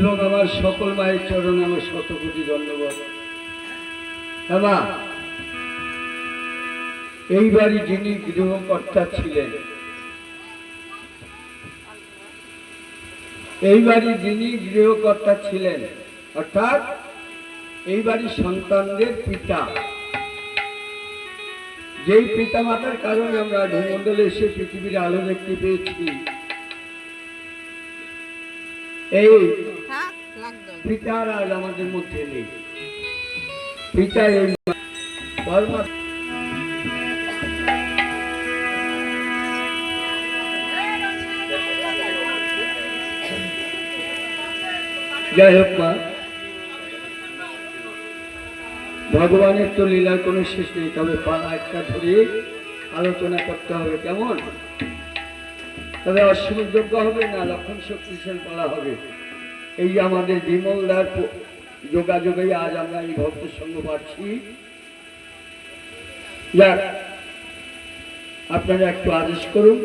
এবং আমার সকল মায়ের চরণে আমার শত কোটি ধন্যবাদ। মা, এইবারই যিনি গৃহকর্তা ছিলেন, এইবারই যিনি গৃহকর্তা ছিলেন, অর্থাৎ এইবারই সন্তানদের পিতা, যেই পিতা মাতার কারণে আমরা ভূমণ্ডলে এসে পৃথিবীর আলো দেখতে পেয়েছি, এই পিতার আজ আমাদের মধ্যে নেই। পিতা এই যাই হোক মা, ভগবানের তো লীলার কোনো শেষ নেই, তবে পালা একটা ধরে আলোচনা করতে হবে, কেমন? তবে অশ্বমেধ যজ্ঞ হবে না লক্ষণ শক্তিশাল পালা হবে। এই আমাদের বিমলদার যোগাযোগে আজ আমরা এই ভক্ত সঙ্গ পাচ্ছি। যাক, আপনারা একটু আদেশ করুন,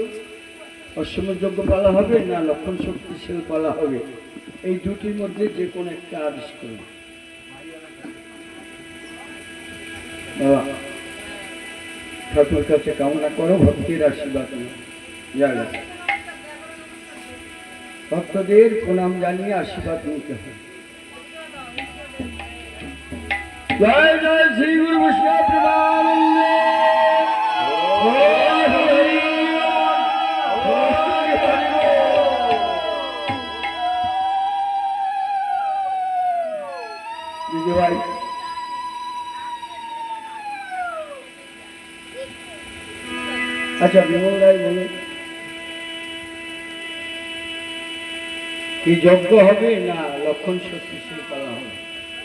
অশ্বমেধ যজ্ঞ পালা হবে না লক্ষণ শক্তিশাল পালা হবে, এই দুটির মধ্যে যে কোনো একটা আদেশ করুন। বাবা, ঠাকুর কাছে কামনা করো ভক্তির আশীর্বাদ। ভক্তদের প্রণাম জানিয়ে আশীর্বাদ নিতে হবে। জয় জয় শ্রী গুরু বৈষ্ণব প্রেমানন্দে। ভাই, আচ্ছা বিমল রায় বলে কি যজ্ঞ হবে না লক্ষণ শক্তিশাল পালা হবে,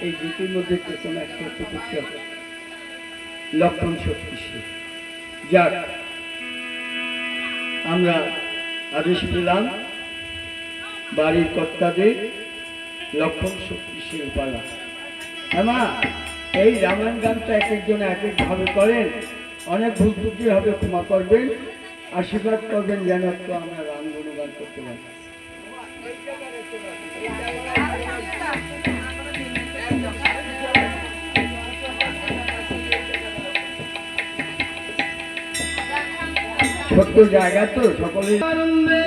এই দুটির মধ্যে যে কোনো একটা করতে হবে। লক্ষণ শক্তিশাল, যাক আমরা আদেশ পেলাম বাড়ির কর্তাদের লক্ষণ শক্তিশাল পালা। হ্যাঁ, এই রামায়ণ গানটা এক একজন এক একভাবে করেন, অনেক ভুল ত্রুটি হবে, ক্ষমা করবেন, আশীর্বাদ করবেন যেন একটু আমরা রাম গুণগান করতে পারি। ছোট্ট জায়গা তো সকলেই আনন্দে।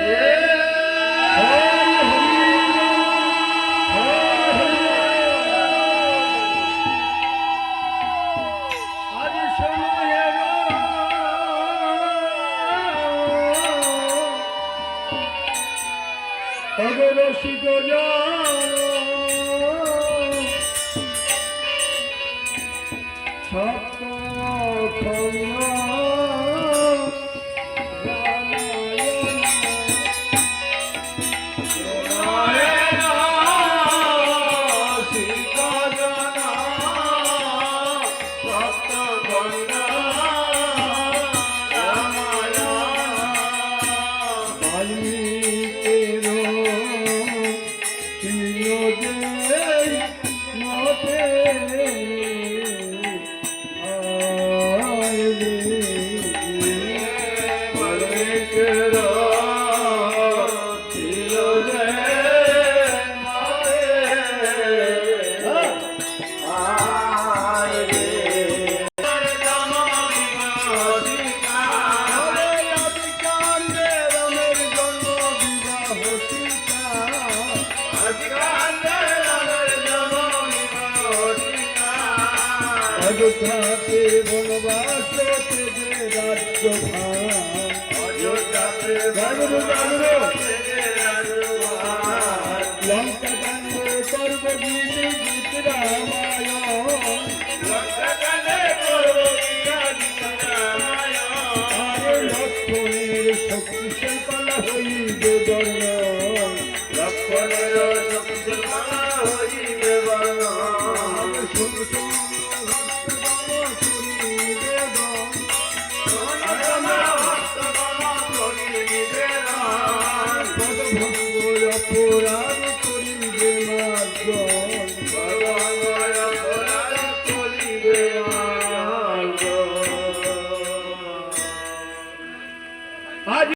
রসিক সত্য অযোধ্যাতে বনবাসে যে রাজ্য লঙ্কা কাণ্ড করব গীত গীত রামায়ণ, লক্ষণের শক্তিশাল